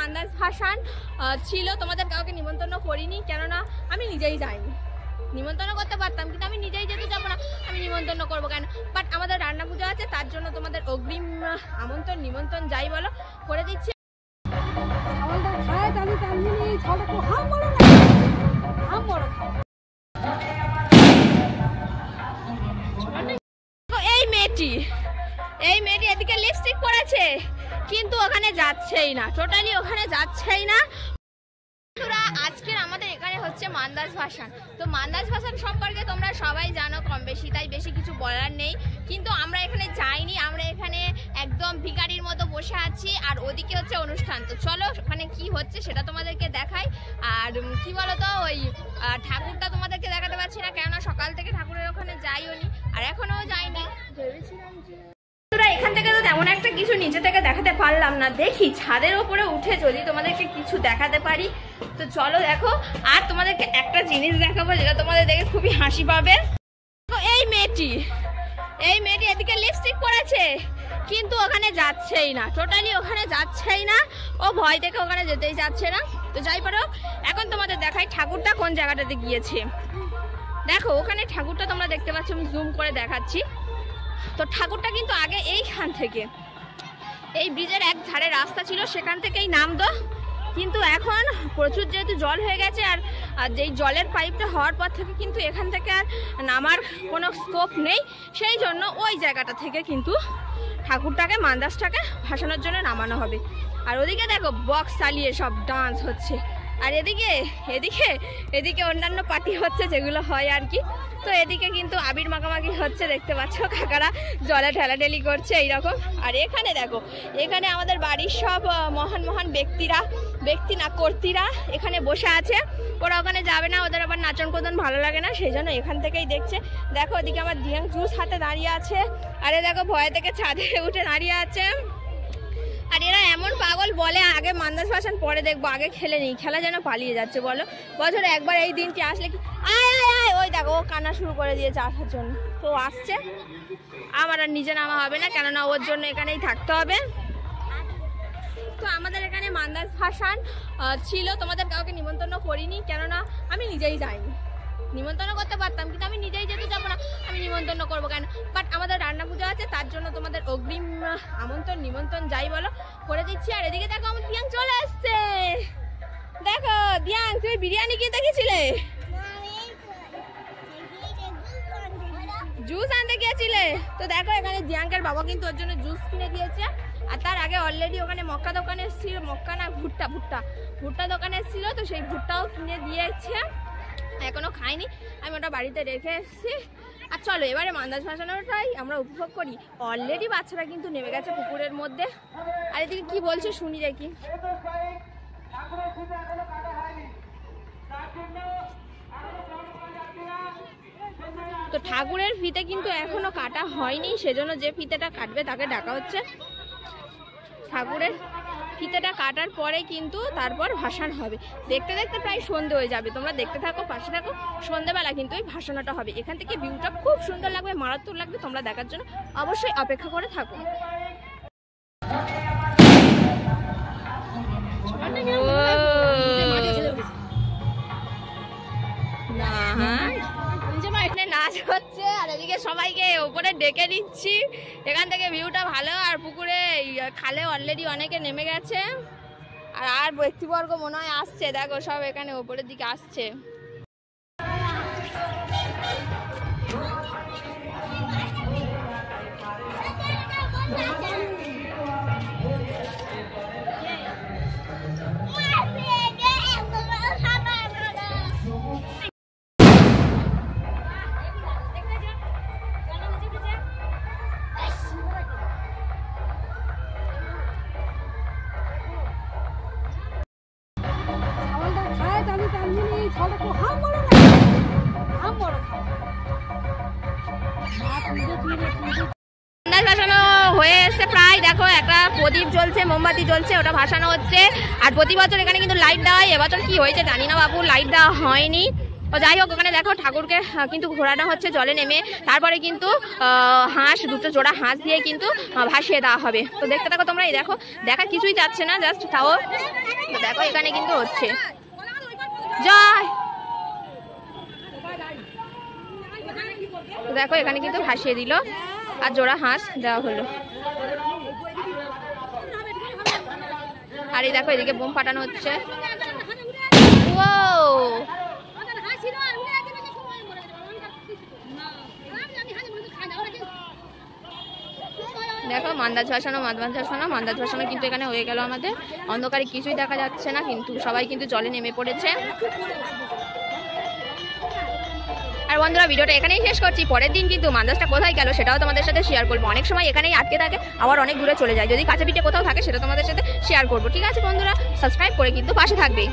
মান্দাজ ভাসান ছিল, তোমাদের কাউকে নিমন্ত্রণ করিনি, কেননা আমি নিজেই যাইনি। নিমন্ত্রণ করতে পারতাম কিন্তু আমি নিজেই যেতে যাবো না, আমি নিমন্ত্রণ করবো কেন? বাট আমাদের রান্না পুজো আছে, তার জন্য তোমাদের অগ্রিম আমন্ত্রণ নিমন্ত্রণ যাই বলো করে দিচ্ছি। এই মেয়েটি এদিকে লিপস্টিক পরেছে কিন্তু ওখানে যাচ্ছেই না, টোটালি ওখানে যাচ্ছেই না। আজকের আমাদের এখানে হচ্ছে মান্দাজ ভাসান। তো মান্দাজ ভাসান সম্পর্কে তোমরা সবাই জানো কম বেশি, তাই বেশি কিছু বলার নেই। কিন্তু আমরা এখানে যাইনি, আমরা এখানে একদম ভিখারির মতো বসে আছি, আর ওদিকে হচ্ছে অনুষ্ঠান। তো চলো ওখানে কি হচ্ছে সেটা তোমাদেরকে দেখাই। আর কি বলতো, ওই ঠাকুরটা তোমাদেরকে দেখাতে পারছি না, কেননা সকাল থেকে ঠাকুরের ওখানে যাইও নি, আর এখনো যাইনি। ভেবেছিলাম যে এখান থেকে তো তেমন একটা কিছু নিচে থেকে দেখাতে পারলাম না, দেখি ছাদের ওপরে উঠে যদি তোমাদেরকে কিছু দেখাতে পারি। তো চলো দেখো, আর তোমাদেরকে একটা জিনিস দেখাবো যেটা তোমাদের দেখে খুবই হাসি পাবে। এই মেয়েটি এদিকে লিপস্টিক পরেছে কিন্তু ওখানে যাচ্ছেই না, টোটালি ওখানে যাচ্ছেই না, ও ভয় থেকে ওখানে যেতেই যাচ্ছে না। তো যাই পারো, এখন তোমাদের দেখাই ঠাকুরটা কোন জায়গাটাতে গিয়েছে। দেখো ওখানে ঠাকুরটা তোমরা দেখতে পাচ্ছ, আমি জুম করে দেখাচ্ছি। তো ঠাকুরটা কিন্তু আগে এইখান থেকে, এই ব্রিজের এক ধারে রাস্তা ছিল, সেখান থেকেই নামতো, কিন্তু এখন প্রচুর যেহেতু জল হয়ে গেছে, আর যেই জলের পাইপটা হওয়ার পর থেকে কিন্তু এখান থেকে আর নামার কোনো স্কোপ নেই, সেই জন্য ওই জায়গাটা থেকে কিন্তু ঠাকুরটাকে মান্দাজটাকে ভাসানোর জন্য নামানো হবে। আর ওদিকে দেখো বক্স চালিয়ে সব ডান্স হচ্ছে, আর এদিকে অন্যান্য পার্টি হচ্ছে যেগুলো হয় আর কি। তো এদিকে কিন্তু আবির মাখামাখি হচ্ছে, দেখতে পাচ্ছ কাকারা জলে ঠেলাঠেলি করছে এইরকম। আর এখানে দেখো, এখানে আমাদের বাড়ির সব মহান মহান কর্তীরা এখানে বসে আছে। ওরা ওখানে যাবে না, ওদের আবার নাচন কোদন ভালো লাগে না, সেই জন্য এখান থেকেই দেখছে। দেখো ওদিকে আমার দিয়াং জুস হাতে দাঁড়িয়ে আছে, আরে দেখো ভয় থেকে ছাদে উঠে দাঁড়িয়ে আছে। আর এরা এমন পাগল, বলে আগে মান্দাজ ভাসান পরে দেখবো, আগে খেলে নেই, খেলা যেন পালিয়ে যাচ্ছে। বলো বছরে একবার এই দিনটি আসলে কি আয় ওই দেখো ও কান্না শুরু করে দিয়েছে আসার জন্য। তো আসছে, আমার আর নিজে নামা হবে না, কেননা ওর জন্য এখানেই থাকতে হবে। তো আমাদের এখানে মান্দাজ ভাসান ছিল, তোমাদের কাউকে নিমন্ত্রণ করিনি, কেননা আমি নিজেই যাইনি। নিমন্ত্রণ করতে পারতাম কিন্তু আমি নিজেই যেতে যাবো না, আমি নিমন্ত্রণ করবো কেন? বাট আমাদের রান্না পুজো আছে, তার জন্য তোমাদের অগ্রিম আমন্ত্রণ নিমন্ত্রণ যাই বলো করে দিচ্ছি। আর এদিকে দেখো আমার দিয়াং চলে আসছে। দেখো দিয়াং, তুমি বিরিয়ানি কিনতে গেছিলে? জুস আনতে গিয়েছিলে? তো দেখো এখানে দিয়াঙ্কের বাবা কিন্তু ওর জন্য জুস কিনে দিয়েছে। আর তার আগে অলরেডি ওখানে মক্কা দোকানে এসেছিল, মক্কা না ভুট্টা দোকানে এসেছিল, তো সেই ভুট্টাও কিনে দিয়েছে, এখনো খাইনি, আমি ওটা বাড়িতে রেখে এসেছি। আর চলো এবারে মান্দাজ ভাসানোটাই আমরা উপভোগ করি। অলরেডি বাচ্চারা কিন্তু নেমে গেছে পুকুরের মধ্যে। আর এদিকে কি বলছে শুনি দেখি। তো ঠাকুরের ফিতে কিন্তু এখনো কাটা হয়নি, সেজন্য যে ফিতেটা কাটবে তাকে ডাকা হচ্ছে। ঠাকুরের ফিতেটা কাটার পরে কিন্তু তারপর ভাসান হবে। দেখতে দেখতে প্রায় সন্ধে হয়ে যাবে, তোমরা দেখতে থাকো, পাশে থাকো। সন্ধেবেলা কিন্তু এই ভাসানোটা হবে। এখান থেকে ভিউটা খুব সুন্দর লাগবে, মারাত্মক লাগবে, তোমরা দেখার জন্য অবশ্যই অপেক্ষা করে থাকো। নাচ হচ্ছে আর এদিকে সবাইকে উপরে ডেকে নিচ্ছি। এখান থেকে ভিউটা ভালো, আর পুকুরে খালে অলরেডি অনেকে নেমে গেছে, আর ব্যক্তিবর্গ মনে হয় আসছে। দেখো সব এখানে উপরের দিকে আসছে। ভাসানো হয়ে এসছে প্রায়। দেখো একটা প্রদীপ জ্বলছে, মোমবাতি জ্বলছে, ওটা ভাসানো হচ্ছে। আর প্রতি বছর এখানে কিন্তু লাইট দেওয়া হয়, এবছর কি হয়েছে জানি না বাবু, লাইট দেওয়া হয়নি। তো যাই হোক, ওখানে দেখো ঠাকুরকে কিন্তু ঘোরানো হচ্ছে জলে নেমে, তারপরে কিন্তু হাঁস, দুটো জোড়া হাঁস দিয়ে কিন্তু ভাসিয়ে দেওয়া হবে। তো দেখতে থাকো তোমরা। এই দেখো, দেখার কিছুই যাচ্ছে না, জাস্ট তাও তো দেখো এখানে কিন্তু হচ্ছে জয়। তো দেখো এখানে কিন্তু ভাসিয়ে দিল আর জোড়া হাঁস দেওয়া হলো। আর এই দেখো এদিকে বোম ফাটানো হচ্ছে। ও দেখো মান্দাজ ভাসানো কিন্তু এখানে হয়ে গেল আমাদের। অন্ধকারে কিছুই দেখা যাচ্ছে না, কিন্তু সবাই কিন্তু জলে নেমে পড়েছে। আর বন্ধুরা ভিডিওটা এখানেই শেষ করছি। পরের দিন কিন্তু মান্দাজটা কোথায় গেল সেটাও তোমাদের সাথে শেয়ার করবো। অনেক সময় এখানেই আটকে থাকে, আবার অনেক দূরে চলে যায়। যদি কাছে পিঠে কোথাও থাকে সেটা তোমাদের সাথে শেয়ার করবো। ঠিক আছে বন্ধুরা, সাবস্ক্রাইব করে কিন্তু পাশে থাকবে।